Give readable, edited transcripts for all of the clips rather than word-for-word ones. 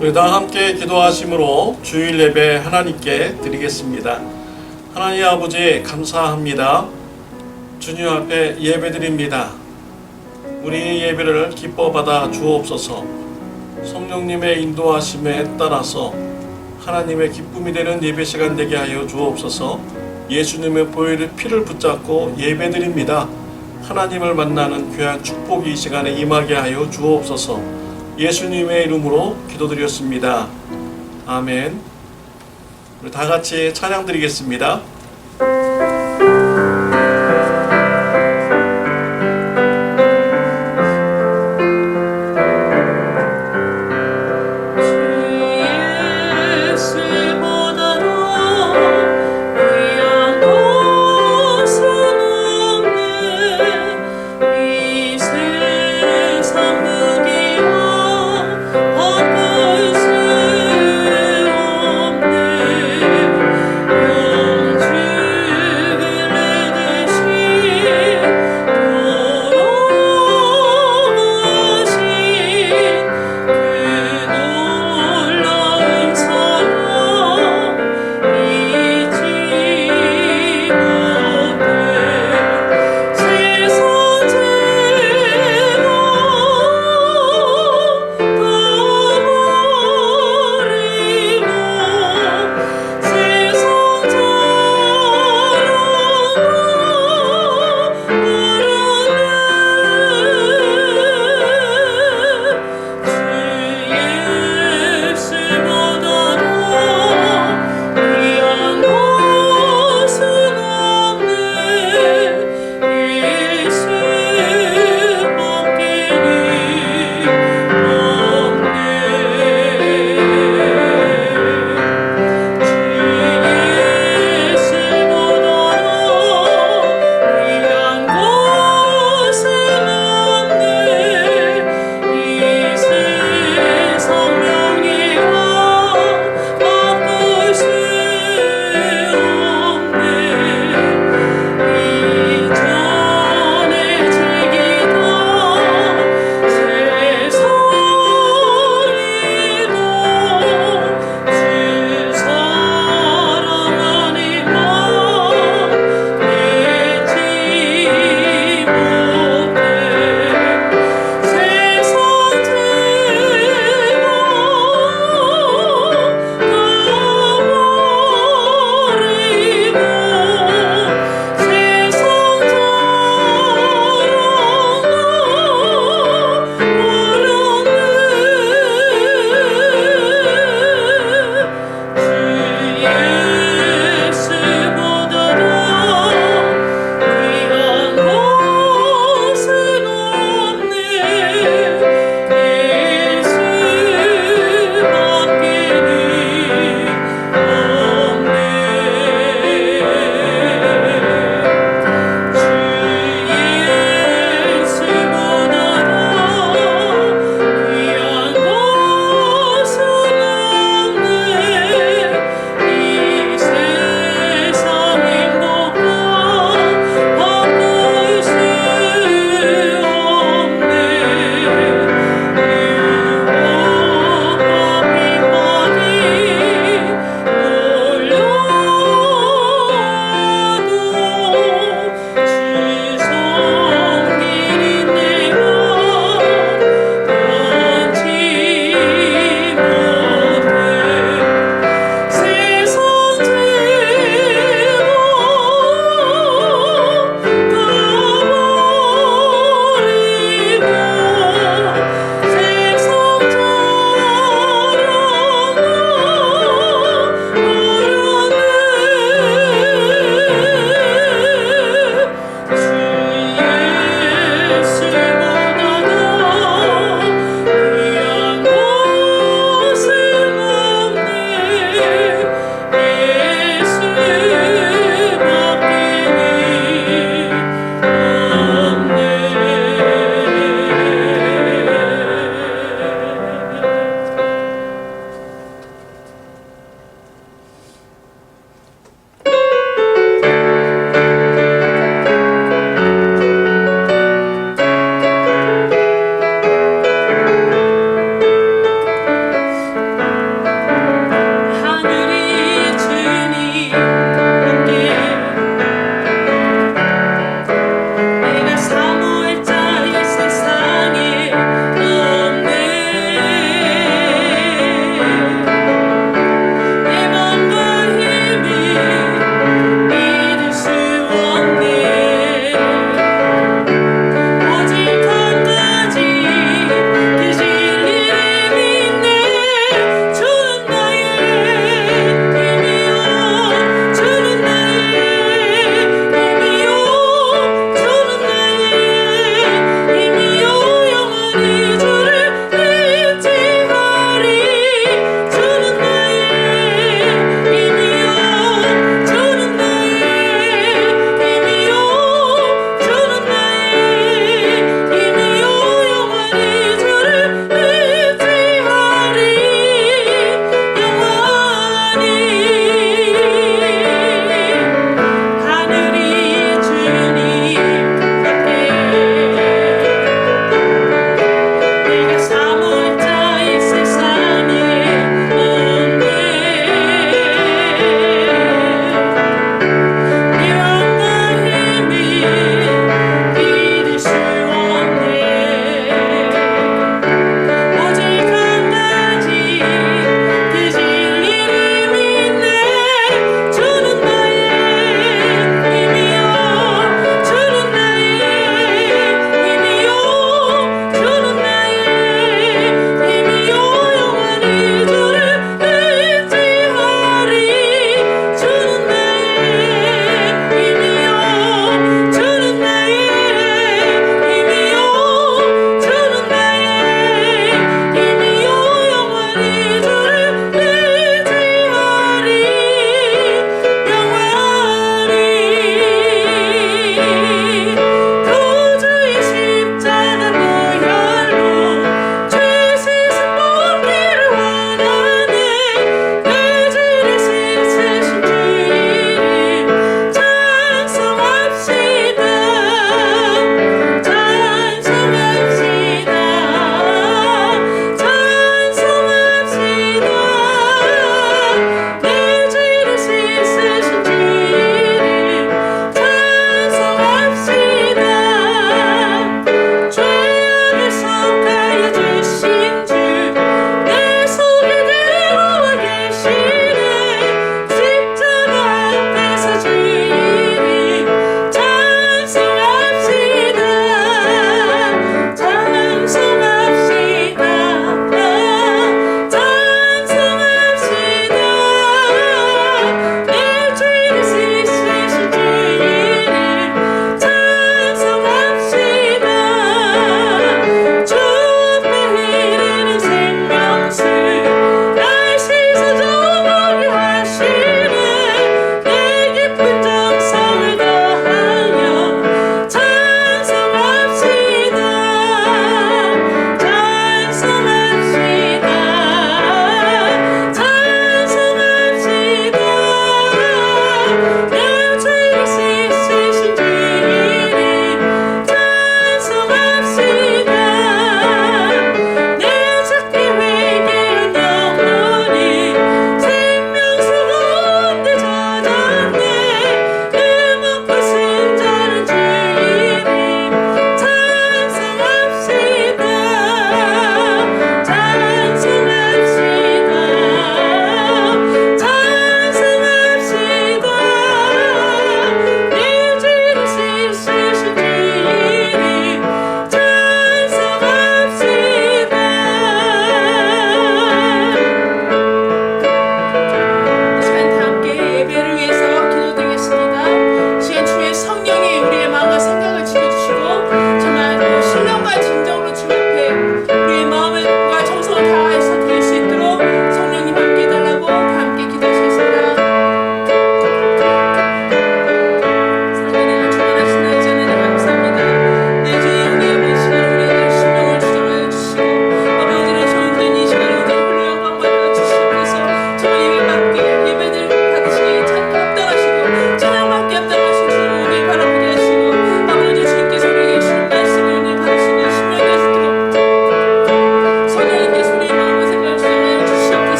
우리 다 함께 기도하심으로 주일 예배 하나님께 드리겠습니다. 하나님 아버지 감사합니다. 주님 앞에 예배드립니다. 우리 예배를 기뻐 받아 주옵소서. 성령님의 인도하심에 따라서 하나님의 기쁨이 되는 예배 시간 되게 하여 주옵소서. 예수님의 보혈의 피를 붙잡고 예배드립니다. 하나님을 만나는 귀한 축복이 이 시간에 임하게 하여 주옵소서. 예수님의 이름으로 기도드렸습니다. 아멘. 우리 다 같이 찬양 드리겠습니다. 영주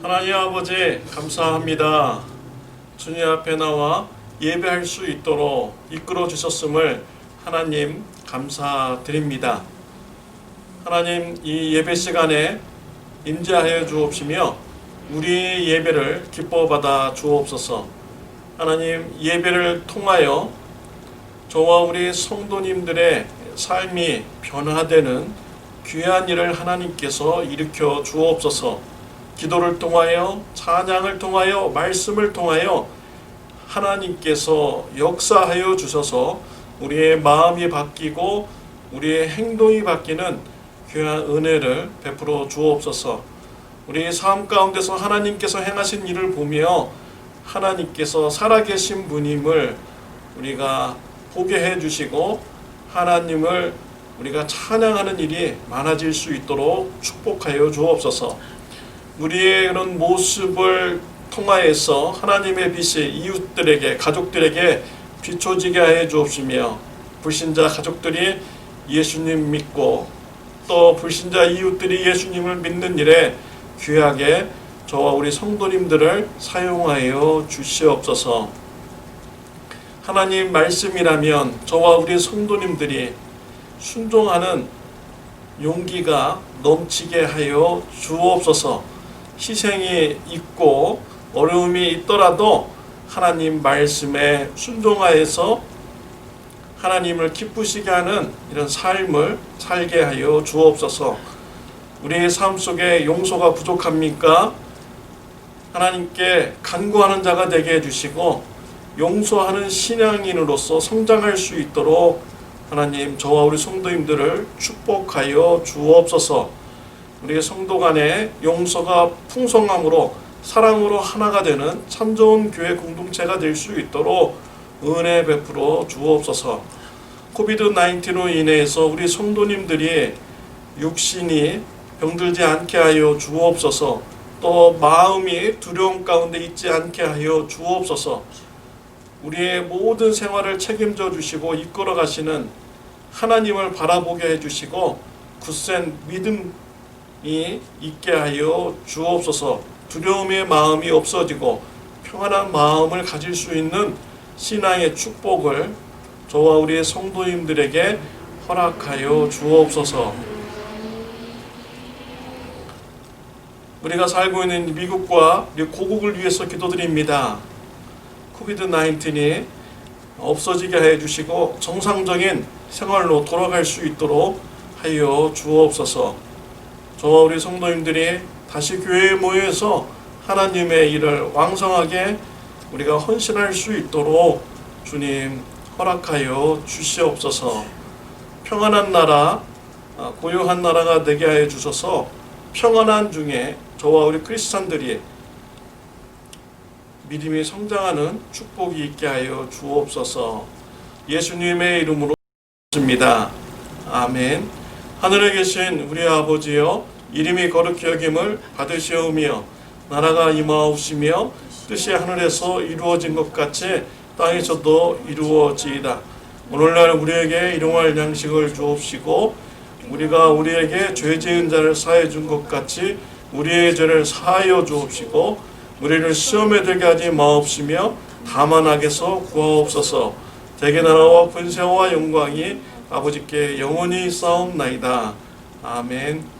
하나님 아버지 감사합니다. 주님 앞에 나와 예배할 수 있도록 이끌어 주셨음을 하나님 감사드립니다. 하나님 이 예배 시간에 임재하여 주옵시며 우리 예배를 기뻐 받아 주옵소서. 하나님 예배를 통하여 저와 우리 성도님들의 삶이 변화되는 귀한 일을 하나님께서 일으켜 주옵소서. 기도를 통하여 찬양을 통하여 말씀을 통하여 하나님께서 역사하여 주셔서 우리의 마음이 바뀌고 우리의 행동이 바뀌는 귀한 은혜를 베풀어 주옵소서. 우리 삶 가운데서 하나님께서 행하신 일을 보며 하나님께서 살아계신 분임을 우리가 보게 해주시고 하나님을 우리가 찬양하는 일이 많아질 수 있도록 축복하여 주옵소서. 우리의 그런 모습을 통하여서 하나님의 빛이 이웃들에게 가족들에게 비춰지게 해 주옵시며 불신자 가족들이 예수님 믿고 또 불신자 이웃들이 예수님을 믿는 일에 귀하게 저와 우리 성도님들을 사용하여 주시옵소서. 하나님 말씀이라면 저와 우리 성도님들이 순종하는 용기가 넘치게 하여 주옵소서. 희생이 있고 어려움이 있더라도 하나님 말씀에 순종하여서 하나님을 기쁘시게 하는 이런 삶을 살게 하여 주옵소서. 우리의 삶 속에 용서가 부족합니까? 하나님께 간구하는 자가 되게 해주시고 용서하는 신앙인으로서 성장할 수 있도록 하나님 저와 우리 성도님들을 축복하여 주옵소서. 우리의 성도 간에 용서가 풍성함으로 사랑으로 하나가 되는 참 좋은 교회 공동체가 될 수 있도록 은혜 베풀어 주옵소서. 코비드-19로 인해서 우리 성도님들이 육신이 병들지 않게 하여 주옵소서. 또 마음이 두려움 가운데 있지 않게 하여 주옵소서. 우리의 모든 생활을 책임져 주시고 이끌어 가시는 하나님을 바라보게 해주시고 굳센 믿음이 있게 하여 주옵소서. 두려움의 마음이 없어지고 평안한 마음을 가질 수 있는 신앙의 축복을 저와 우리의 성도님들에게 허락하여 주옵소서. 우리가 살고 있는 미국과 고국을 위해서 기도드립니다. 코비드-19이 없어지게 해주시고 정상적인 생활로 돌아갈 수 있도록 하여 주옵소서. 저와 우리 성도님들이 다시 교회에 모여서 하나님의 일을 왕성하게 우리가 헌신할 수 있도록 주님 허락하여 주시옵소서. 평안한 나라, 고요한 나라가 되게 하여 주셔서 평안한 중에 저와 우리 크리스찬들이 믿음이 성장하는 축복이 있게 하여 주옵소서. 예수님의 이름으로 습니다. 아멘. 하늘에 계신 우리 아버지여, 이름이 거룩히 여김을 받으시오며 나라가 임하옵시며 뜻이 하늘에서 이루어진 것 같이 땅에서도 이루어지이다. 오늘날 우리에게 일용할 양식을 주옵시고 우리가 우리에게 죄 지은 자를 사해 준 것 같이 우리의 죄를 사하여 주옵시고 우리를 시험에 들게 하지 마옵시며 다만 악에서 구하옵소서. 대개 나라와 권세와 영광이 아버지께 영원히 있사옵나이다. 아멘.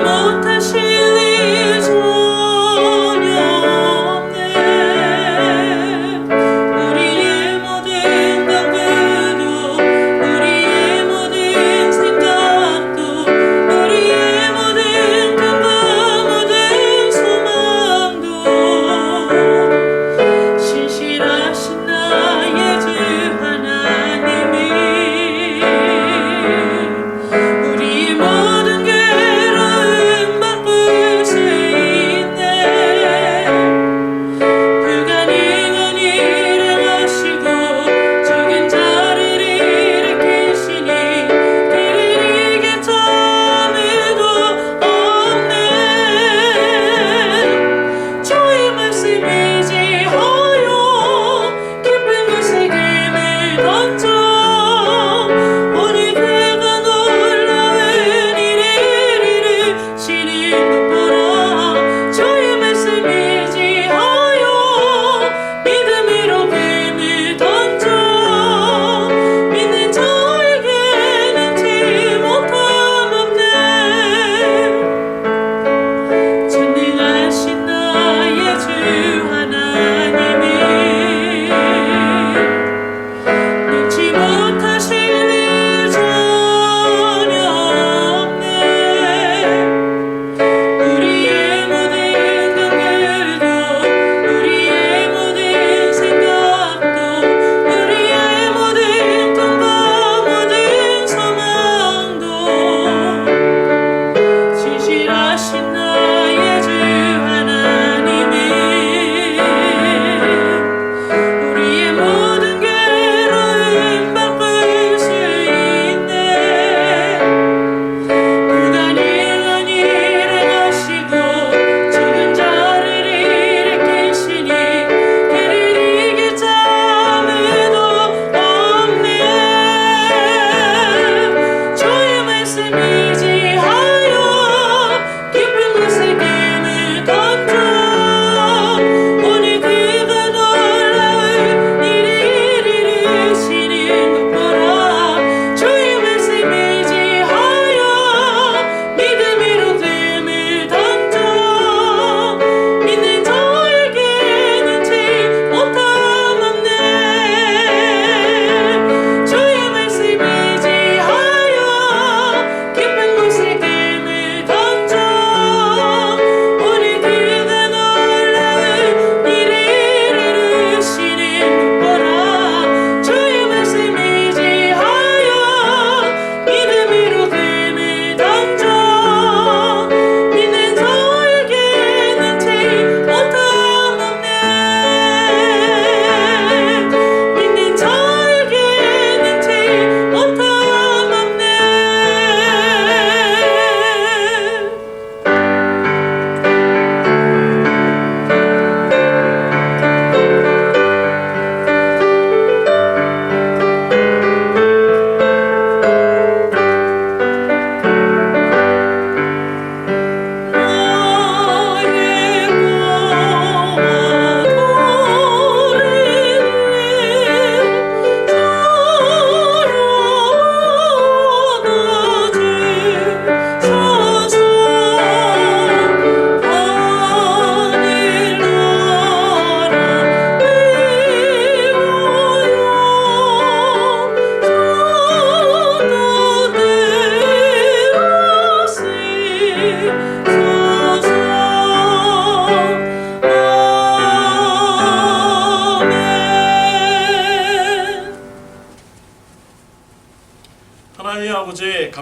못하실 일 전혀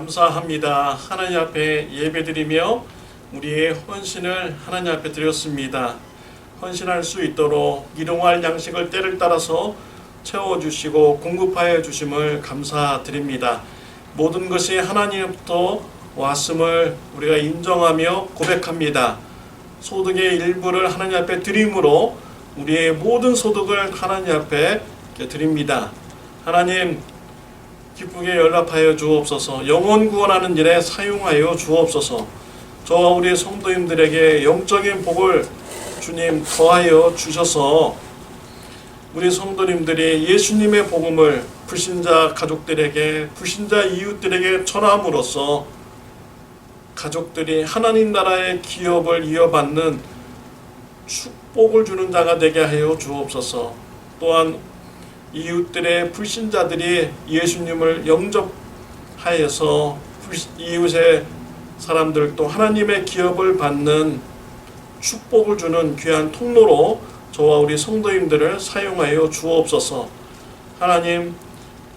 감사합니다. 하나님 앞에 예배드리며 우리의 헌신을 하나님 앞에 드렸습니다. 헌신할 수 있도록 일용할 양식을 때를 따라서 채워주시고 공급하여 주심을 감사드립니다. 모든 것이 하나님부터 왔음을 우리가 인정하며 고백합니다. 소득의 일부를 하나님 앞에 드림으로 우리의 모든 소득을 하나님 앞에 드립니다. 하나님 기쁘게 연락하여 주옵소서. 영혼 구원하는 일에 사용하여 주옵소서. 저와 우리 성도님들에게 영적인 복을 주님 더하여 주셔서 우리 성도님들이 예수님의 복음을 불신자 가족들에게, 불신자 이웃들에게 전함으로써 가족들이 하나님 나라의 기업을 이어받는 축복을 주는 자가 되게 하여 주옵소서. 또한 이웃들의 불신자들이 예수님을 영접하여서 이웃의 사람들도 하나님의 기업을 받는 축복을 주는 귀한 통로로 저와 우리 성도님들을 사용하여 주옵소서. 하나님,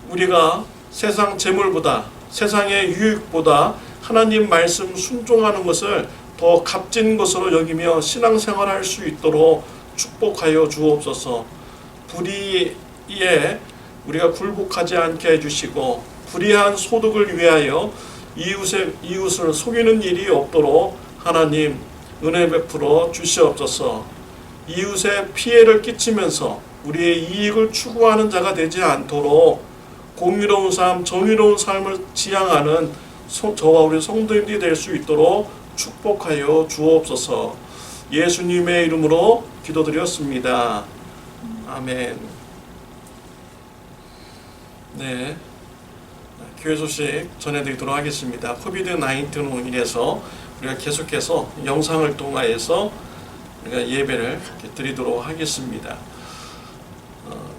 우리가 세상 재물보다, 세상의 유익보다 하나님 말씀 순종하는 것을 더 값진 것으로 여기며 신앙생활할 수 있도록 축복하여 주옵소서. 불의에 우리가 굴복하지 않게 해주시고 불의한 소득을 위하여 이웃을 속이는 일이 없도록 하나님 은혜 베풀어 주시옵소서. 이웃의 피해를 끼치면서 우리의 이익을 추구하는 자가 되지 않도록 공의로운 삶, 정의로운 삶을 지향하는 저와 우리 성도님들이 될 수 있도록 축복하여 주옵소서. 예수님의 이름으로 기도드렸습니다. 아멘. 네, 교회 소식 전해드리도록 하겠습니다. 코비드-19로 인해서 우리가 계속해서 영상을 통하여서 우리가 예배를 드리도록 하겠습니다.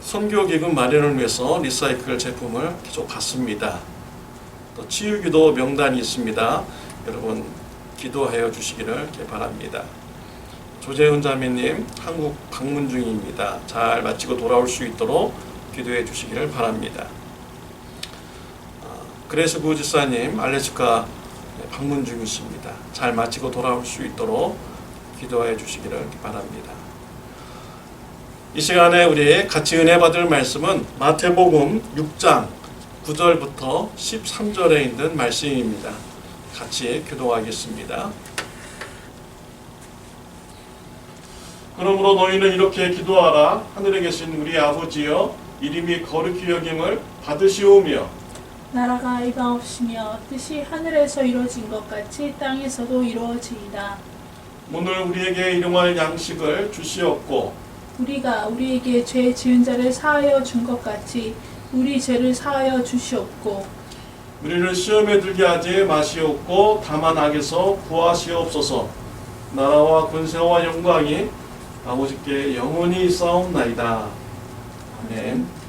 선교기금 마련을 위해서 리사이클 제품을 계속 받습니다. 또 치유기도 명단이 있습니다. 여러분 기도하여 주시기를 바랍니다. 조재훈 자매님 한국 방문 중입니다. 잘 마치고 돌아올 수 있도록 기도해 주시기를 바랍니다. 그레스 구지사님 알래스카 방문 중이십니다. 잘 마치고 돌아올 수 있도록 기도해 주시기를 바랍니다. 이 시간에 우리 같이 은혜 받을 말씀은 마태복음 6장 9절부터 13절에 있는 말씀입니다. 같이 기도하겠습니다. 그러므로 너희는 이렇게 기도하라. 하늘에 계신 우리 아버지여, 이름이 거룩히 여김을 받으시오며 나라가 이방없으며 뜻이 하늘에서 이루어진 것 같이 땅에서도 이루어지이다. 오늘 우리에게 일용할 양식을 주시옵고 우리가 우리에게 죄 지은 자를 사하여 준 것 같이 우리 죄를 사하여 주시옵고 우리를 시험에 들게 하지 마시옵고 다만 악에서 구하시옵소서. 나라와 권세와 영광이 아버지께 영원히 있사옵나이다. 아멘.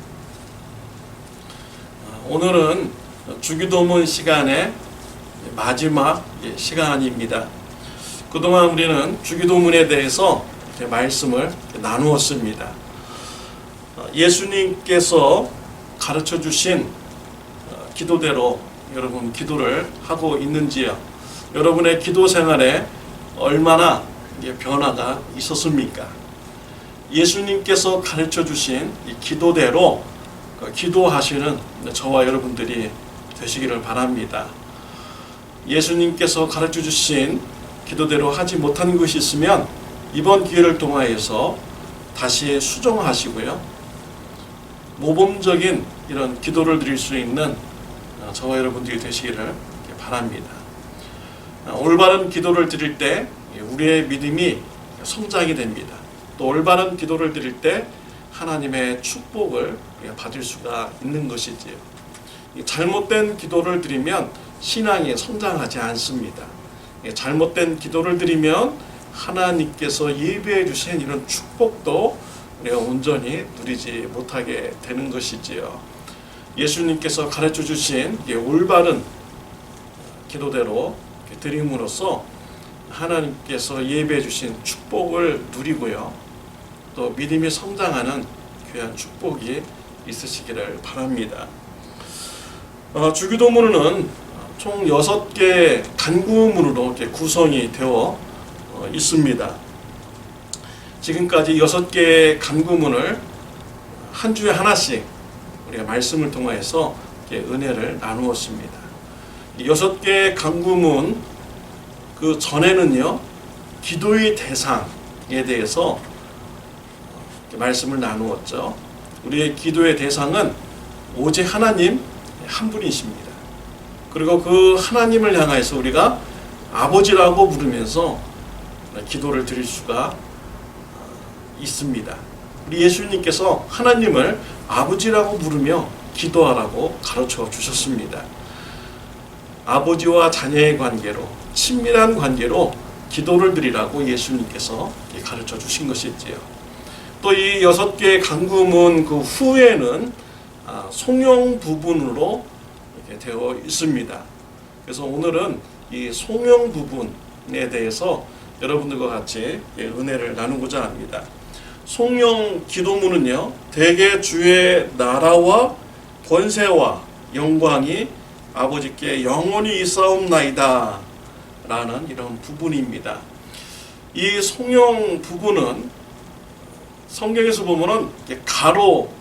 오늘은 주기도문 시간의 마지막 시간입니다. 그동안 우리는 주기도문에 대해서 말씀을 나누었습니다. 예수님께서 가르쳐 주신 기도대로 여러분 기도를 하고 있는지요? 여러분의 기도 생활에 얼마나 변화가 있었습니까? 예수님께서 가르쳐 주신 이 기도대로 기도하시는 저와 여러분들이 되시기를 바랍니다. 예수님께서 가르쳐 주신 기도대로 하지 못한 것이 있으면 이번 기회를 통하여서 다시 수정하시고요. 모범적인 이런 기도를 드릴 수 있는 저와 여러분들이 되시기를 바랍니다. 올바른 기도를 드릴 때 우리의 믿음이 성장이 됩니다. 또 올바른 기도를 드릴 때 하나님의 축복을 받을 수가 있는 것이지요. 잘못된 기도를 드리면 신앙이 성장하지 않습니다. 잘못된 기도를 드리면 하나님께서 예비해 주신 이런 축복도 우리가 온전히 누리지 못하게 되는 것이지요. 예수님께서 가르쳐 주신 올바른 기도대로 드림으로써 하나님께서 예비해 주신 축복을 누리고요. 또 믿음이 성장하는 귀한 축복이 있으시기를 바랍니다. 주기도문은 총 6개 간구문으로 이렇게 구성이 되어 있습니다. 지금까지 6개의 간구문을 한 주에 하나씩 우리가 말씀을 통해서 이렇게 은혜를 나누었습니다. 6개의 간구문 그 전에는요, 기도의 대상에 대해서 말씀을 나누었죠. 우리의 기도의 대상은 오직 하나님 한 분이십니다. 그리고 그 하나님을 향해서 우리가 아버지라고 부르면서 기도를 드릴 수가 있습니다. 우리 예수님께서 하나님을 아버지라고 부르며 기도하라고 가르쳐 주셨습니다. 아버지와 자녀의 관계로, 친밀한 관계로 기도를 드리라고 예수님께서 가르쳐 주신 것이지요. 또 이 6개의 간구문 그 후에는 송영 부분으로 이렇게 되어 있습니다. 그래서 오늘은 이 송영 부분에 대해서 여러분들과 같이 은혜를 나누고자 합니다. 송영 기도문은요, 대개 주의 나라와 권세와 영광이 아버지께 영원히 있사옵나이다 라는 이런 부분입니다. 이 송영 부분은 성경에서 보면은 가로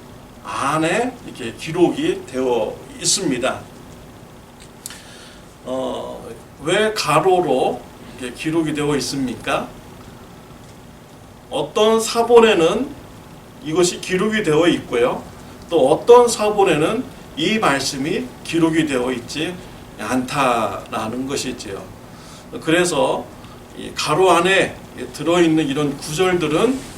안에 이렇게 기록이 되어 있습니다. 왜 가로로 이렇게 기록이 되어 있습니까? 어떤 사본에는 이것이 기록이 되어 있고요. 또 어떤 사본에는 이 말씀이 기록이 되어 있지 않다라는 것이지요. 그래서 이 가로 안에 들어있는 이런 구절들은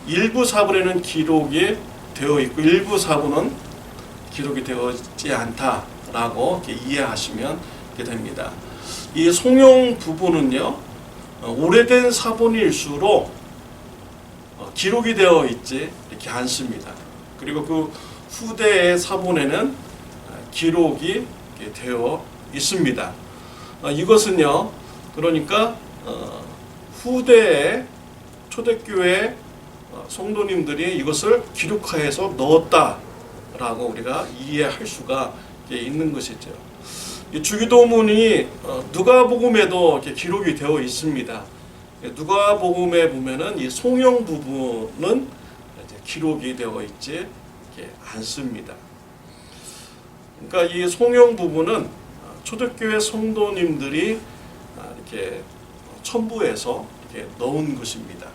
일부 사본에는 기록이 되어 있고 일부 사본은 기록이 되어 있지 않다라고 이해하시면 됩니다. 이 송영 부분은요, 오래된 사본일수록 기록이 되어 있지 이렇게 않습니다. 그리고 그 후대의 사본에는 기록이 되어 있습니다. 이것은요, 그러니까 후대의 초대교회 성도님들이 이것을 기록하여서 넣었다라고 우리가 이해할 수가 있는 것이죠. 이 주기도문이 누가복음에도 이렇게 기록이 되어 있습니다. 누가복음에 보면은 이 송영 부분은 이제 기록이 되어 있지 않습니다. 그러니까 이 송영 부분은 초대교회 성도님들이 이렇게 첨부해서 이렇게 넣은 것입니다.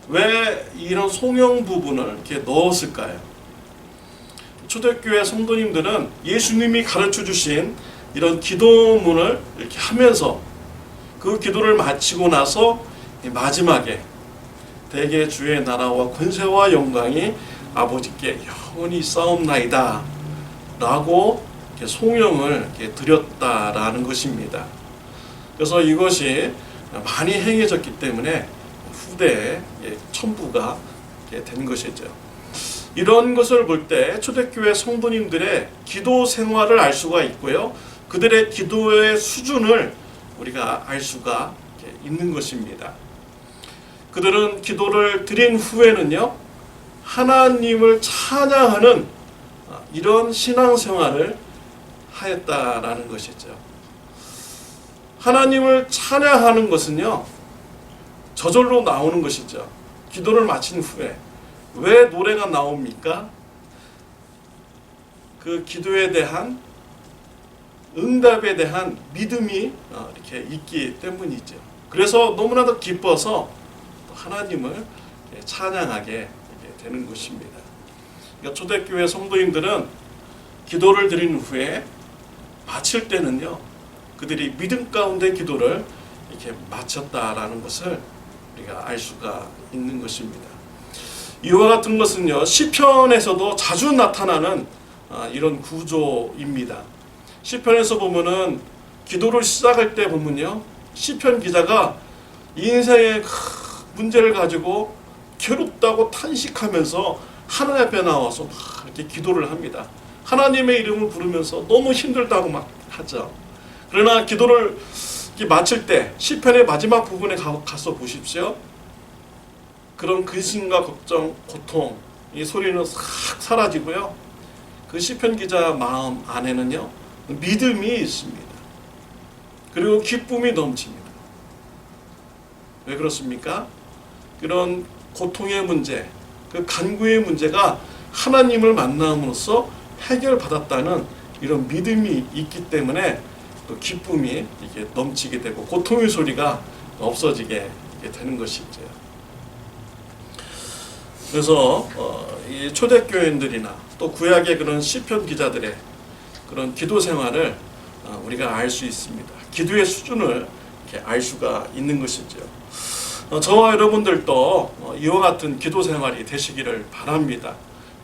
왜 이런 송영 부분을 이렇게 넣었을까요? 초대교회 성도님들은 예수님이 가르쳐 주신 이런 기도문을 이렇게 하면서 그 기도를 마치고 나서 마지막에 대개 주의 나라와 권세와 영광이 아버지께 영원히 있사옵나이다 라고 이렇게 송영을 이렇게 드렸다라는 것입니다. 그래서 이것이 많이 행해졌기 때문에 후대에 첨부가 된 것이죠. 이런 것을 볼 때 초대교회 성도님들의 기도 생활을 알 수가 있고요. 그들의 기도의 수준을 우리가 알 수가 있는 것입니다. 그들은 기도를 드린 후에는요, 하나님을 찬양하는 이런 신앙생활을 하였다라는 것이죠. 하나님을 찬양하는 것은요, 저절로 나오는 것이죠. 기도를 마친 후에 왜 노래가 나옵니까? 그 기도에 대한 응답에 대한 믿음이 이렇게 있기 때문이죠. 그래서 너무나도 기뻐서 하나님을 찬양하게 되는 것입니다. 그러니까 초대교회 성도님들은 기도를 드린 후에 마칠 때는요, 그들이 믿음 가운데 기도를 이렇게 마쳤다라는 것을 우리가 알 수가 있는 것입니다. 이와 같은 것은요, 시편에서도 자주 나타나는 이런 구조입니다. 시편에서 보면은 기도를 시작할 때 보면요, 시편 기자가 인생의 문제를 가지고 괴롭다고 탄식하면서 하나님 앞에 나와서 막 이렇게 기도를 합니다. 하나님의 이름을 부르면서 너무 힘들다고 막 하죠. 그러나 기도를 마칠 때 시편의 마지막 부분에 가서 보십시오. 그런 근심과 걱정, 고통, 이 소리는 싹 사라지고요. 그 시편 기자 마음 안에는요, 믿음이 있습니다. 그리고 기쁨이 넘칩니다. 왜 그렇습니까? 그런 고통의 문제, 그 간구의 문제가 하나님을 만남으로써 해결받았다는 이런 믿음이 있기 때문에 또 기쁨이 이게 넘치게 되고 고통의 소리가 없어지게 되는 것이죠. 그래서 이 초대교인들이나 또 구약의 그런 시편 기자들의 그런 기도 생활을 우리가 알 수 있습니다. 기도의 수준을 이렇게 알 수가 있는 것이죠. 저와 여러분들도 이와 같은 기도 생활이 되시기를 바랍니다.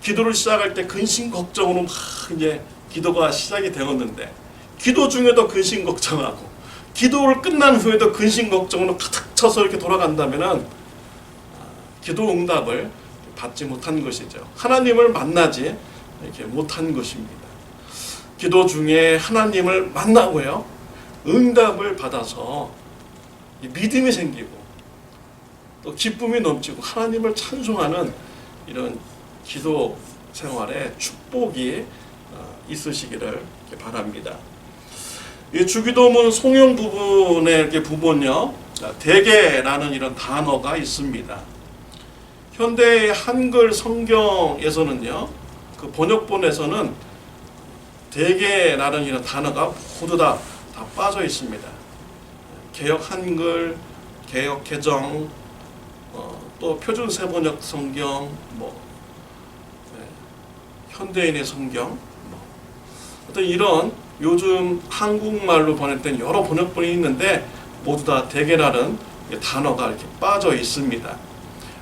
기도를 시작할 때 근심 걱정으로 막 이제 기도가 시작이 되었는데 기도 중에도 근심 걱정하고 기도를 끝난 후에도 근심 걱정으로 가득 차서 이렇게 돌아간다면은 기도 응답을 받지 못한 것이죠. 하나님을 만나지 이렇게 못한 것입니다. 기도 중에 하나님을 만나고요, 응답을 받아서 믿음이 생기고 또 기쁨이 넘치고 하나님을 찬송하는 이런 기도 생활에 축복이 있으시기를 바랍니다. 이 주기도문 송영 부분에 이렇게 보면요, 대개라는 이런 단어가 있습니다. 현대의 한글 성경에서는요, 그 번역본에서는 대개라는 이런 단어가 모두 다 빠져 있습니다. 개역 한글, 개역 개정, 또 표준 세번역 성경, 현대인의 성경, 어떤 이런 요즘 한국말로 번역된 여러 번역본이 있는데 모두 다 대개라는 단어가 이렇게 빠져 있습니다.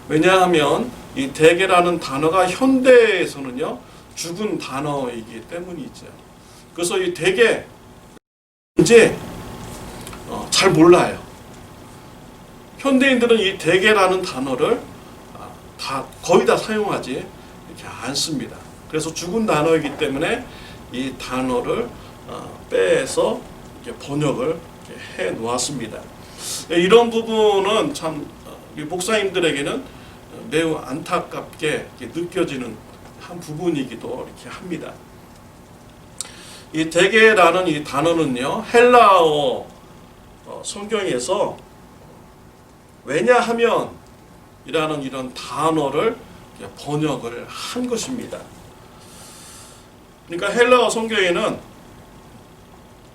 왜냐하면 이 대개라는 단어가 현대에서는요 죽은 단어이기 때문이죠. 그래서 이 대개 이제 잘 몰라요. 현대인들은 이 대개라는 단어를 거의 다 사용하지 이렇게 않습니다. 그래서 죽은 단어이기 때문에 이 단어를 빼서 이렇게 번역을 이렇게 해 놓았습니다. 이런 부분은 참 목사님들에게는 매우 안타깝게 느껴지는 한 부분이기도 이렇게 합니다. 이 대개라는 이 단어는요, 헬라어 성경에서 왜냐하면 이라는 이런 단어를 번역을 한 것입니다. 그러니까 헬라어 성경에는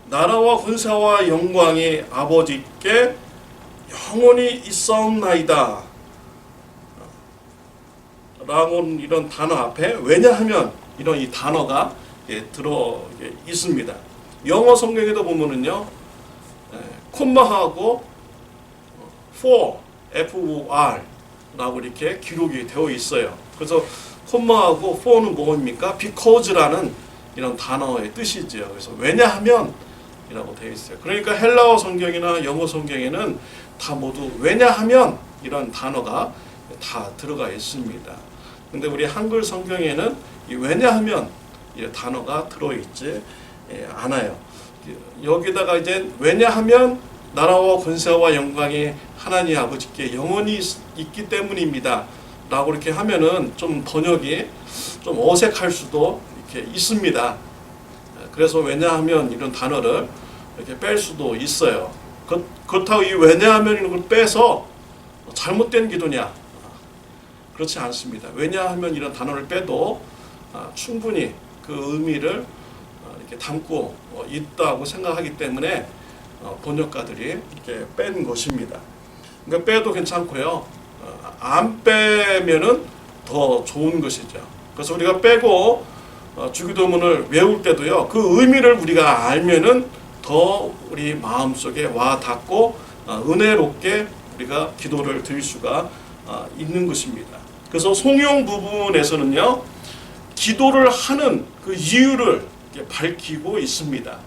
나라와 권세와 영광이 아버지께 영원히 있사옵나이다 라고 이런 단어 앞에 왜냐하면 이런 이 단어가 들어 있습니다. 영어 성경에도 보면은요, 콤마하고 for, for 라고 이렇게 기록이 되어 있어요. 그래서 콤마하고 for는 뭡니까? because라는 이런 단어의 뜻이죠. 그래서 왜냐하면 이라고 되어 있어요. 그러니까 헬라어 성경이나 영어 성경에는 다 모두 왜냐하면 이런 단어가 다 들어가 있습니다. 근데 우리 한글 성경에는 이 왜냐하면 이 단어가 들어있지 않아요. 여기다가 이제 왜냐하면 나라와 권세와 영광이 하나님 아버지께 영원히 있기 때문입니다 라고 이렇게 하면은 좀 번역이 좀 어색할 수도 이렇게 있습니다. 그래서 왜냐하면 이런 단어를 이렇게 뺄 수도 있어요. 그렇다고 이 왜냐하면 이런 걸 빼서 잘못된 기도냐? 그렇지 않습니다. 왜냐하면 이런 단어를 빼도 충분히 그 의미를 이렇게 담고 있다고 생각하기 때문에 번역가들이 이렇게 뺀 것입니다. 그러니까 빼도 괜찮고요. 안 빼면은 더 좋은 것이죠. 그래서 우리가 빼고 주기도문을 외울 때도요, 그 의미를 우리가 알면은 더 우리 마음속에 와 닿고 은혜롭게 우리가 기도를 드릴 수가 있는 것입니다. 그래서 송용 부분에서는요, 기도를 하는 그 이유를 밝히고 있습니다.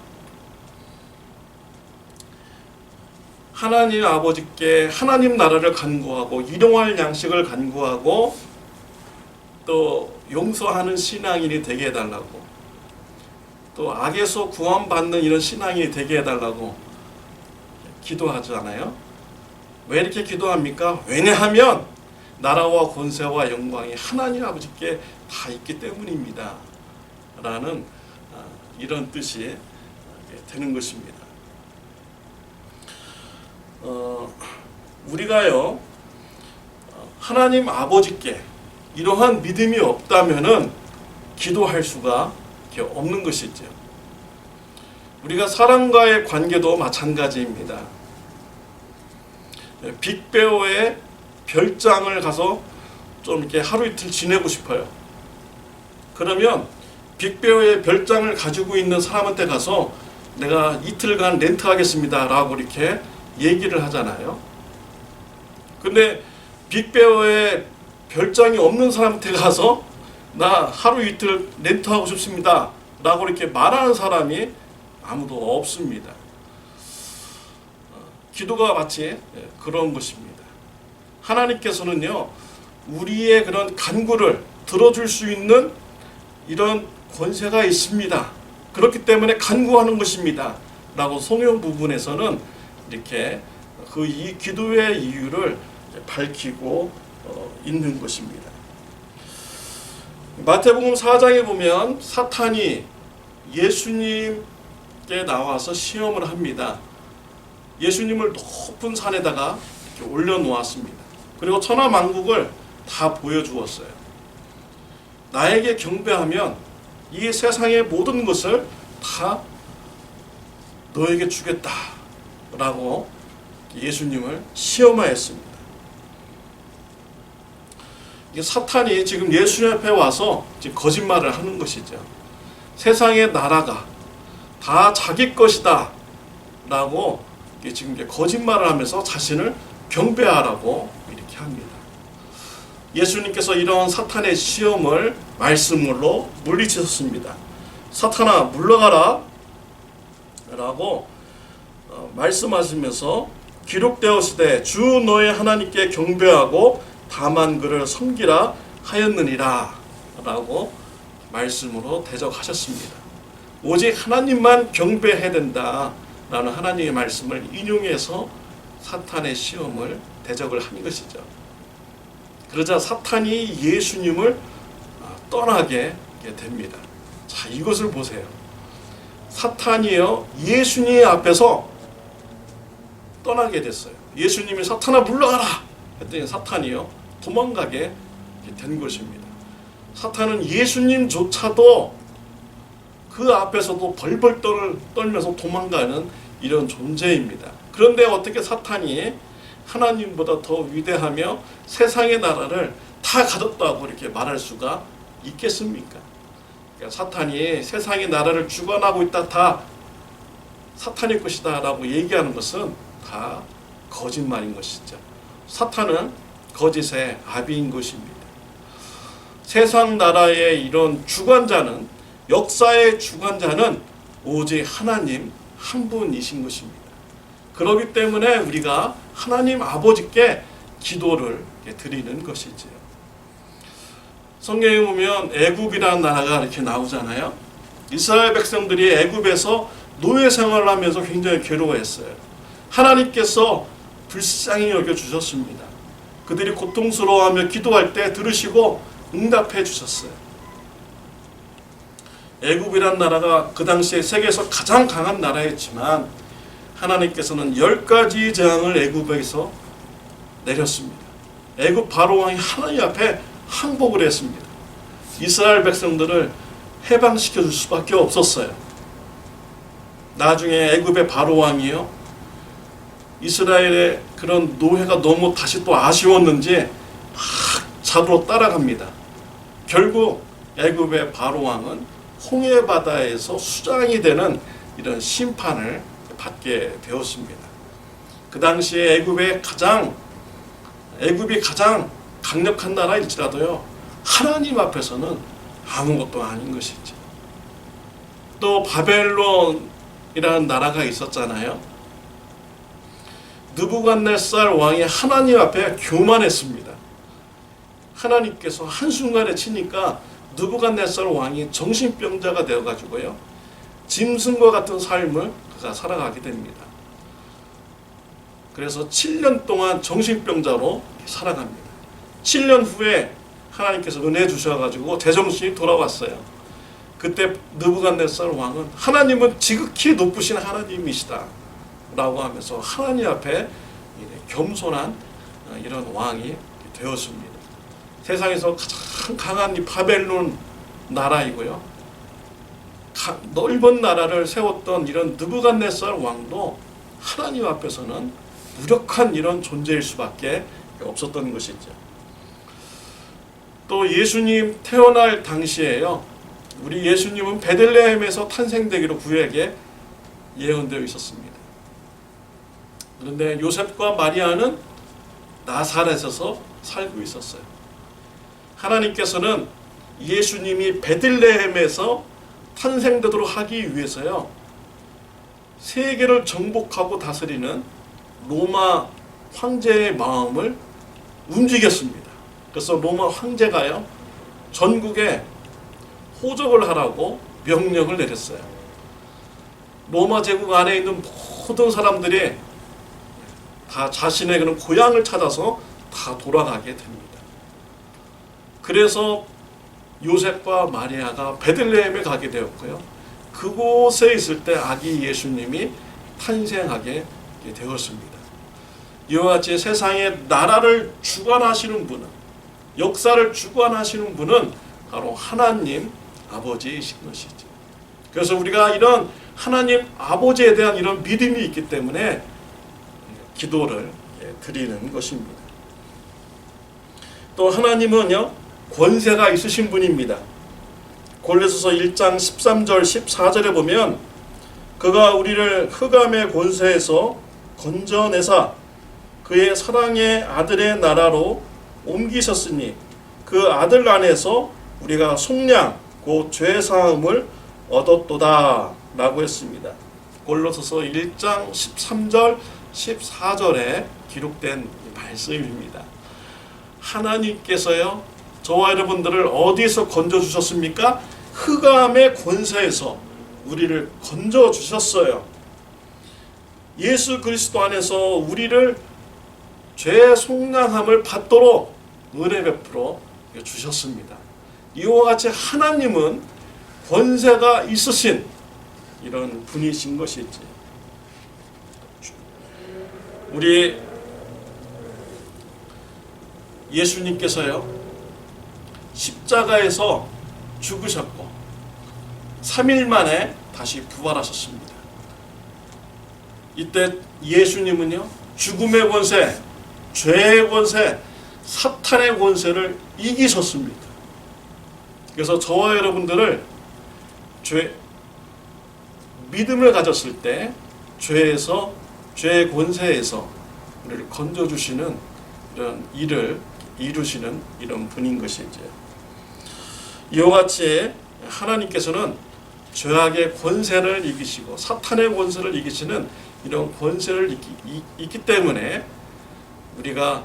하나님 아버지께 하나님 나라를 간구하고 일용할 양식을 간구하고 또 용서하는 신앙인이 되게 해달라고, 또 악에서 구원받는 이런 신앙인이 되게 해달라고 기도하잖아요. 왜 이렇게 기도합니까? 왜냐하면 나라와 권세와 영광이 하나님 아버지께 다 있기 때문입니다 라는 이런 뜻이 되는 것입니다. 우리가요 하나님 아버지께 이러한 믿음이 없다면은 기도할 수가 없는 것이죠. 우리가 사람과의 관계도 마찬가지입니다. 빅베어의 별장을 가서 좀 이렇게 하루 이틀 지내고 싶어요. 그러면 빅베어의 별장을 가지고 있는 사람한테 가서 내가 이틀간 렌트하겠습니다 라고 이렇게 얘기를 하잖아요. 근데 빅베어의 별장이 없는 사람한테 가서 나 하루 이틀 렌트하고 싶습니다 라고 이렇게 말하는 사람이 아무도 없습니다. 기도가 마치 그런 것입니다. 하나님께서는요 우리의 그런 간구를 들어줄 수 있는 이런 권세가 있습니다. 그렇기 때문에 간구하는 것입니다 라고 성경 부분에서는 이렇게 이 기도의 이유를 밝히고 있는 것입니다. 마태복음 4장에 보면 사탄이 예수님께 나와서 시험을 합니다. 예수님을 높은 산에다가 이렇게 올려놓았습니다. 그리고 천하만국을 다 보여주었어요. 나에게 경배하면 이 세상의 모든 것을 다 너에게 주겠다 라고 예수님을 시험하였습니다. 사탄이 지금 예수님 앞에 와서 지금 거짓말을 하는 것이죠. 세상의 나라가 다 자기 것이다 라고 지금 거짓말을 하면서 자신을 경배하라고 이렇게 합니다. 예수님께서 이런 사탄의 시험을 말씀으로 물리치셨습니다. 사탄아 물러가라 라고 말씀하시면서 기록되었으되 주 너의 하나님께 경배하고 다만 그를 섬기라 하였느니라 라고 말씀으로 대적하셨습니다. 오직 하나님만 경배해야 된다 라는 하나님의 말씀을 인용해서 사탄의 시험을 대적을 한 것이죠. 그러자 사탄이 예수님을 떠나게 됩니다. 자, 이것을 보세요. 사탄이요 예수님 앞에서 떠나게 됐어요. 예수님이 사탄아 물러가라 했더니 사탄이요 도망가게 된 것입니다. 사탄은 예수님조차도 그 앞에서도 벌벌 떨면서 도망가는 이런 존재입니다. 그런데 어떻게 사탄이 하나님보다 더 위대하며 세상의 나라를 다 가졌다고 이렇게 말할 수가 있겠습니까? 그러니까 사탄이 세상의 나라를 주관하고 있다, 다 사탄의 것이다 라고 얘기하는 것은 다 거짓말인 것이죠. 사탄은 거짓의 아비인 것입니다. 세상 나라의 이런 주관자는, 역사의 주관자는 오직 하나님 한 분이신 것입니다. 그렇기 때문에 우리가 하나님 아버지께 기도를 드리는 것이지요. 성경에 보면 애굽이라는 나라가 이렇게 나오잖아요. 이스라엘 백성들이 애굽에서 노예 생활을 하면서 굉장히 괴로워했어요. 하나님께서 불쌍히 여겨주셨습니다. 그들이 고통스러워하며 기도할 때 들으시고 응답해 주셨어요. 애굽이란 나라가 그 당시에 세계에서 가장 강한 나라였지만 하나님께서는 10가지 재앙을 애굽에서 내렸습니다. 애굽 바로왕이 하나님 앞에 항복을 했습니다. 이스라엘 백성들을 해방시켜 줄 수밖에 없었어요. 나중에 애굽의 바로왕이요 이스라엘의 그런 노예가 너무 다시 또 아쉬웠는지 잡으러 따라갑니다. 결국 애굽의 바로왕은 홍해바다에서 수장이 되는 이런 심판을 받게 되었습니다. 그 당시에 애굽이 가장 강력한 나라일지라도요 하나님 앞에서는 아무것도 아닌 것이지. 또 바벨론이라는 나라가 있었잖아요. 느부갓네살 왕이 하나님 앞에 교만했습니다. 하나님께서 한순간에 치니까 느부갓네살 왕이 정신병자가 되어가지고요 짐승과 같은 삶을 그가 살아가게 됩니다. 그래서 7년 동안 정신병자로 살아갑니다. 7년 후에 하나님께서 은혜 주셔가지고 제정신이 돌아왔어요. 그때 느부갓네살 왕은 하나님은 지극히 높으신 하나님이시다 라고 하면서 하나님 앞에 겸손한 이런 왕이 되었습니다. 세상에서 가장 강한 이 바벨론 나라이고요, 넓은 나라를 세웠던 이런 느부갓네살 왕도 하나님 앞에서는 무력한 이런 존재일 수밖에 없었던 것이죠. 또 예수님 태어날 당시에요, 우리 예수님은 베들레헴에서 탄생되기로 구약에 예언되어 있었습니다. 그런데 요셉과 마리아는 나사렛에서 살고 있었어요. 하나님께서는 예수님이 베들레헴에서 탄생되도록 하기 위해서요, 세계를 정복하고 다스리는 로마 황제의 마음을 움직였습니다. 그래서 로마 황제가요, 전국에 호적을 하라고 명령을 내렸어요. 로마 제국 안에 있는 모든 사람들이 다 자신의 그런 고향을 찾아서 다 돌아가게 됩니다. 그래서 요셉과 마리아가 베들레헴에 가게 되었고요, 그곳에 있을 때 아기 예수님이 탄생하게 되었습니다. 이와 같이 세상의 나라를 주관하시는 분은, 역사를 주관하시는 분은 바로 하나님 아버지이신 것이죠. 그래서 우리가 이런 하나님 아버지에 대한 이런 믿음이 있기 때문에 기도를 드리는 것입니다. 또 하나님은요, 권세가 있으신 분입니다. 골로새서 1장 13절 14절에 보면 그가 우리를 흑암의 권세에서 건져내사 그의 사랑의 아들의 나라로 옮기셨으니 그 아들 안에서 우리가 속량 곧 죄사함을 얻었도다 라고 했습니다. 골로새서 1장 13절 14절에 기록된 말씀입니다. 하나님께서요, 저와 여러분들을 어디에서 건져주셨습니까? 흑암의 권세에서 우리를 건져주셨어요. 예수 그리스도 안에서 우리를 죄 속량함을 받도록 은혜 베풀어 주셨습니다. 이와 같이 하나님은 권세가 있으신 이런 분이신 것이지. 우리 예수님께서요, 십자가에서 죽으셨고 3일 만에 다시 부활하셨습니다. 이때 예수님은요, 죽음의 권세, 죄의 권세, 사탄의 권세를 이기셨습니다. 그래서 저와 여러분들을 믿음을 가졌을 때 죄에서, 죄의 권세에서 우리를 건져주시는 이런 일을 이루시는 이런 분인 것이죠. 이와 같이 하나님께서는 죄악의 권세를 이기시고 사탄의 권세를 이기시는 이런 권세를 있기 때문에 우리가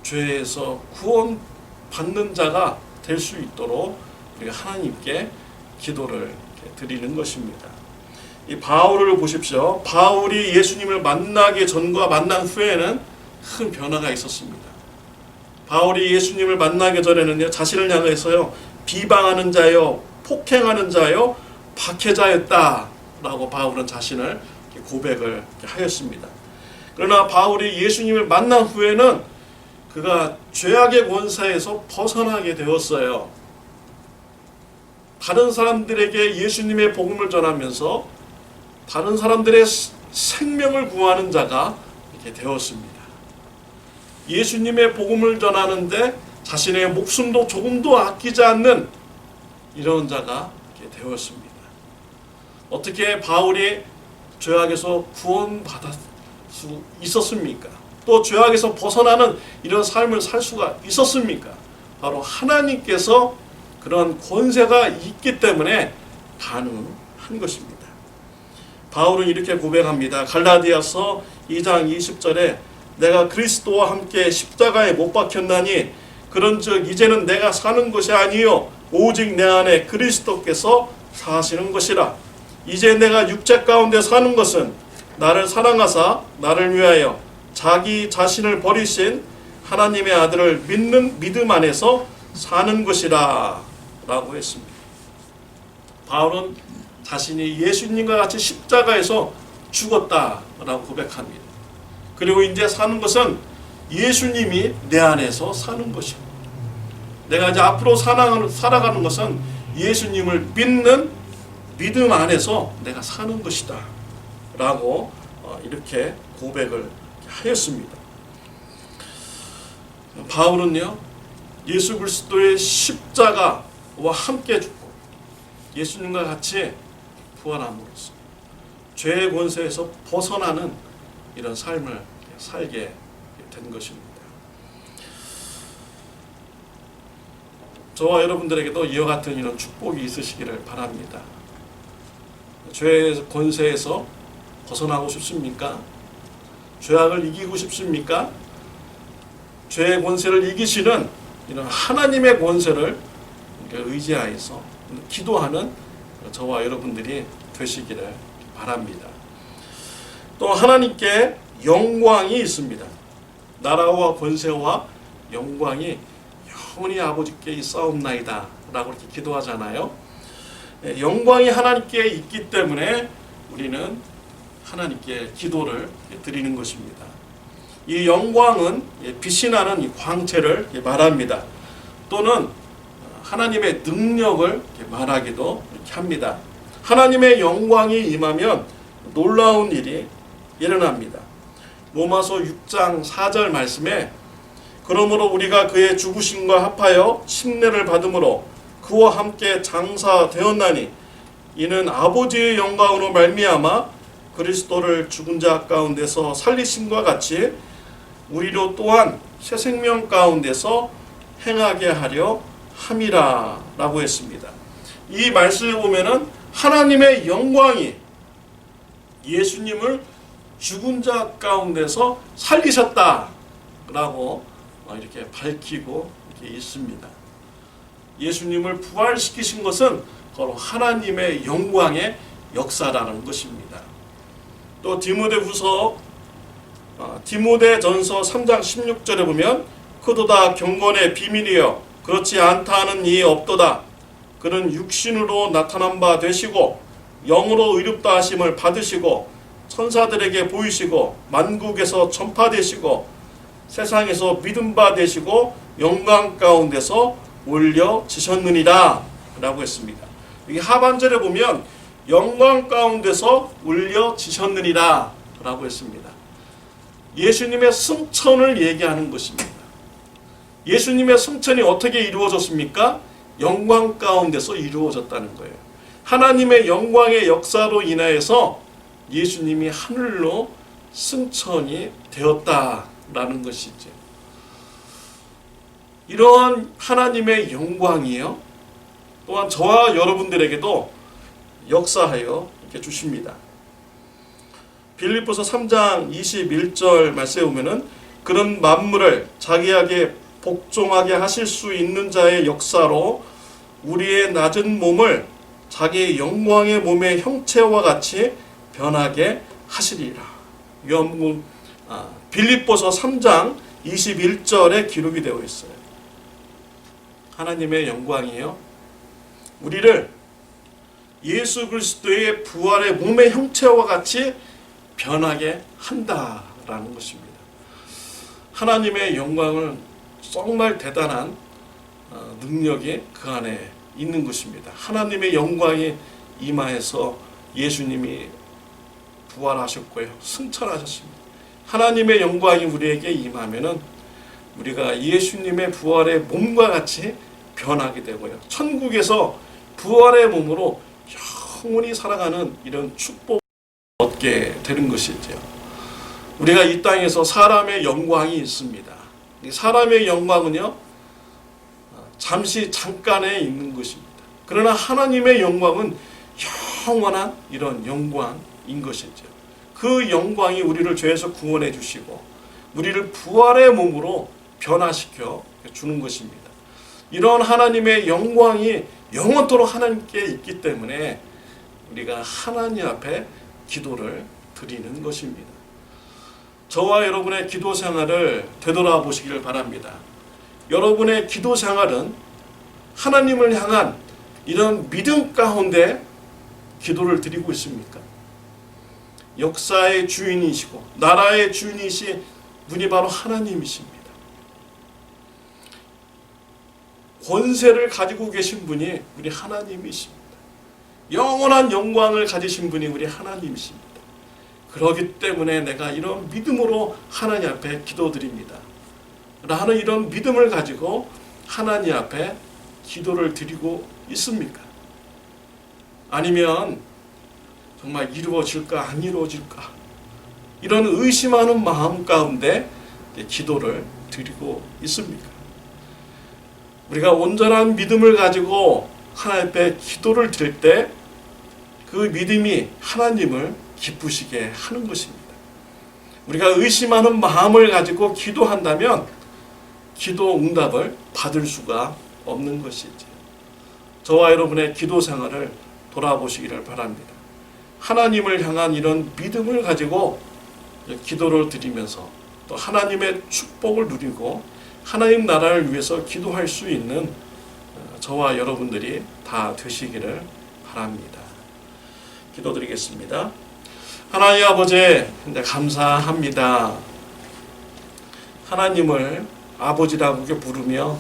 죄에서 구원받는 자가 될 수 있도록 우리가 하나님께 기도를 드리는 것입니다. 이 바울을 보십시오. 바울이 예수님을 만나기 전과 만난 후에는 큰 변화가 있었습니다. 바울이 예수님을 만나기 전에는요, 자신을 향해서요, 비방하는 자요, 폭행하는 자요, 박해자였다 라고 바울은 자신을 고백을 하였습니다. 그러나 바울이 예수님을 만난 후에는 그가 죄악의 권세에서 벗어나게 되었어요. 다른 사람들에게 예수님의 복음을 전하면서 다른 사람들의 생명을 구하는 자가 이렇게 되었습니다. 예수님의 복음을 전하는데 자신의 목숨도 조금도 아끼지 않는 이런 자가 이렇게 되었습니다. 어떻게 바울이 죄악에서 구원받을 수 있었습니까? 또 죄악에서 벗어나는 이런 삶을 살 수가 있었습니까? 바로 하나님께서 그런 권세가 있기 때문에 가능한 것입니다. 바울은 이렇게 고백합니다. 갈라디아서 2장 20절에 내가 그리스도와 함께 십자가에 못 박혔나니 그런즉 이제는 내가 사는 것이 아니요 오직 내 안에 그리스도께서 사시는 것이라. 이제 내가 육체 가운데 사는 것은 나를 사랑하사 나를 위하여 자기 자신을 버리신 하나님의 아들을 믿는 믿음 안에서 사는 것이라 라고 했습니다. 바울은 자신이 예수님과 같이 십자가에서 죽었다라고 고백합니다. 그리고 이제 사는 것은 예수님이 내 안에서 사는 것입니다. 내가 이제 앞으로 살아가는 것은 예수님을 믿는 믿음 안에서 내가 사는 것이다 라고 이렇게 고백을 하였습니다. 바울은요, 예수 그리스도의 십자가와 함께 죽고 예수님과 같이 부활함으로써 죄의 권세에서 벗어나는 이런 삶을 살게 된 것입니다. 저와 여러분들에게도 이와 같은 이런 축복이 있으시기를 바랍니다. 죄의 권세에서 벗어나고 싶습니까? 죄악을 이기고 싶습니까? 죄의 권세를 이기시는 이런 하나님의 권세를 의지하여서 기도하는 저와 여러분들이 되시기를 바랍니다. 또 하나님께 영광이 있습니다. 나라와 권세와 영광이 영원히 아버지께 있사옵나이다 라고 이렇게 기도하잖아요. 영광이 하나님께 있기 때문에 우리는 하나님께 기도를 드리는 것입니다. 이 영광은 빛이 나는 이 광채를 말합니다. 또는 하나님의 능력을 말하기도 이렇게 합니다. 하나님의 영광이 임하면 놀라운 일이 일어납니다. 로마서 6장 4절 말씀에 그러므로 우리가 그의 죽으심과 합하여 침례를 받음으로 그와 함께 장사되었나니 이는 아버지의 영광으로 말미암아 그리스도를 죽은 자 가운데서 살리심과 같이 우리로 또한 새 생명 가운데서 행하게 하려 함이라 라고 했습니다. 이 말씀을 보면은 하나님의 영광이 예수님을 죽은 자 가운데서 살리셨다 라고 이렇게 밝히고 이렇게 있습니다. 예수님을 부활시키신 것은 바로 하나님의 영광의 역사라는 것입니다. 또 디모데전서 3장 16절에 보면 그도다 경건의 비밀이여 그렇지 않다 하는 이 없도다. 그는 육신으로 나타난 바 되시고 영으로 의롭다 하심을 받으시고 천사들에게 보이시고 만국에서 전파되시고 세상에서 믿음 바 되시고 영광 가운데서 올려지셨느니라 라고 했습니다. 여기 하반절에 보면 영광 가운데서 올려지셨느니라 라고 했습니다. 예수님의 승천을 얘기하는 것입니다. 예수님의 승천이 어떻게 이루어졌습니까? 영광 가운데서 이루어졌다는 거예요. 하나님의 영광의 역사로 인하여서 예수님이 하늘로 승천이 되었다라는 것이죠. 이러한 하나님의 영광이요, 또한 저와 여러분들에게도 역사하여 이렇게 주십니다. 빌립보서 3장 21절 말씀에 보면은 그런 만물을 자기에게 복종하게 하실 수 있는 자의 역사로 우리의 낮은 몸을 자기의 영광의 몸의 형체와 같이 변하게 하시리라. 빌립보서 3장 21절에 기록이 되어 있어요. 하나님의 영광이요, 우리를 예수 그리스도의 부활의 몸의 형체와 같이 변하게 한다라는 것입니다. 하나님의 영광은 정말 대단한 능력이 그 안에 있는 것입니다. 하나님의 영광이 임하여서 예수님이 부활하셨고요, 승천하셨습니다. 하나님의 영광이 우리에게 임하면은 우리가 예수님의 부활의 몸과 같이 변하게 되고요, 천국에서 부활의 몸으로 영원히 살아가는 이런 축복을 얻게 되는 것이죠. 우리가 이 땅에서 사람의 영광이 있습니다. 이 사람의 영광은요, 잠시 잠깐에 있는 것입니다. 그러나 하나님의 영광은 영원한 이런 영광인 것이죠. 그 영광이 우리를 죄에서 구원해 주시고 우리를 부활의 몸으로 변화시켜 주는 것입니다. 이런 하나님의 영광이 영원토록 하나님께 있기 때문에 우리가 하나님 앞에 기도를 드리는 것입니다. 저와 여러분의 기도 생활을 되돌아보시기를 바랍니다. 여러분의 기도 생활은 하나님을 향한 이런 믿음 가운데 기도를 드리고 있습니까? 역사의 주인이시고 나라의 주인이신 분이 바로 하나님이십니다. 권세를 가지고 계신 분이 우리 하나님이십니다. 영원한 영광을 가지신 분이 우리 하나님이십니다. 그렇기 때문에 내가 이런 믿음으로 하나님 앞에 기도드립니다. 라는 이런 믿음을 가지고 하나님 앞에 기도를 드리고 있습니까? 아니면 정말 이루어질까 안 이루어질까 이런 의심하는 마음 가운데 기도를 드리고 있습니까? 우리가 온전한 믿음을 가지고 하나님 앞에 기도를 드릴 때 그 믿음이 하나님을 기쁘시게 하는 것입니다. 우리가 의심하는 마음을 가지고 기도한다면 기도 응답을 받을 수가 없는 것이죠. 저와 여러분의 기도 생활을 돌아보시기를 바랍니다. 하나님을 향한 이런 믿음을 가지고 기도를 드리면서 또 하나님의 축복을 누리고 하나님 나라를 위해서 기도할 수 있는 저와 여러분들이 다 되시기를 바랍니다. 기도드리겠습니다. 하나님 아버지 감사합니다. 하나님을 아버지라고 부르며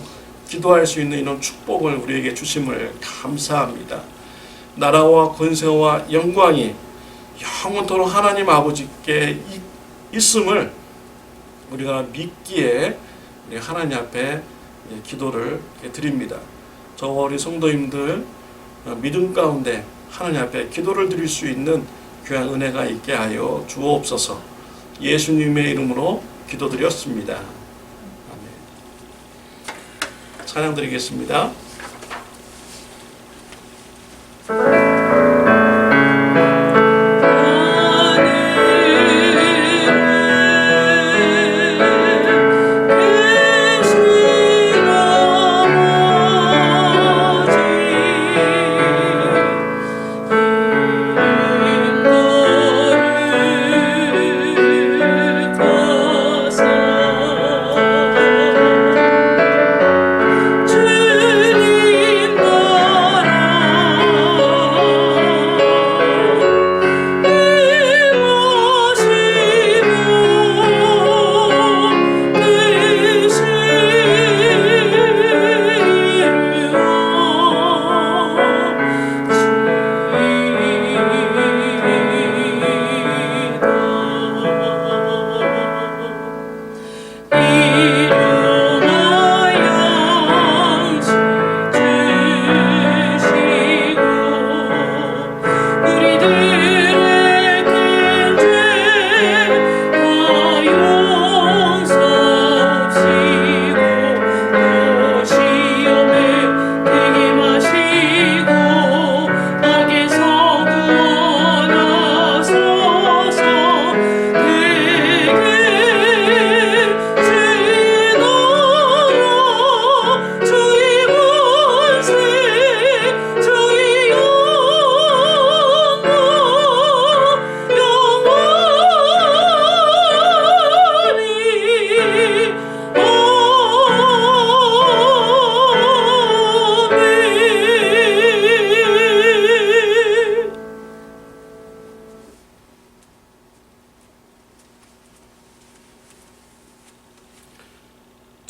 기도할 수 있는 이런 축복을 우리에게 주심을 감사합니다. 나라와 권세와 영광이 영원토록 하나님 아버지께 있음을 우리가 믿기에 우리 하나님 앞에 기도를 드립니다. 저와 우리 성도님들 믿음 가운데 하나님 앞에 기도를 드릴 수 있는 귀한 은혜가 있게 하여 주옵소서. 예수님의 이름으로 기도드렸습니다. 아멘. 찬양 드리겠습니다.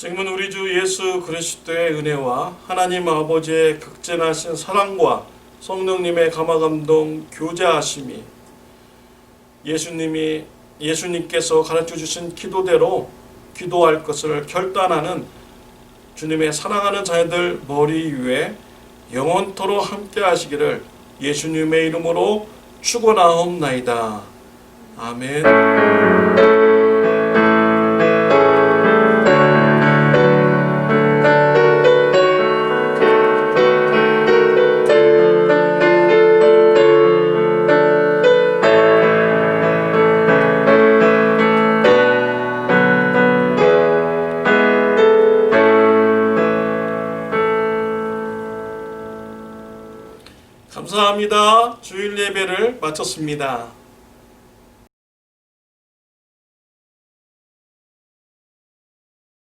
지금은 우리 주 예수 그리스도의 은혜와 하나님 아버지의 극진하신 사랑과 성령님의 감화감동 교제하심이 예수님께서 가르쳐 주신 기도대로 기도할 것을 결단하는 주님의 사랑하는 자녀들 머리 위에 영원토록 함께 하시기를 예수님의 이름으로 축원하옵나이다. 아멘. 감사합니다. 주일 예배를 마쳤습니다.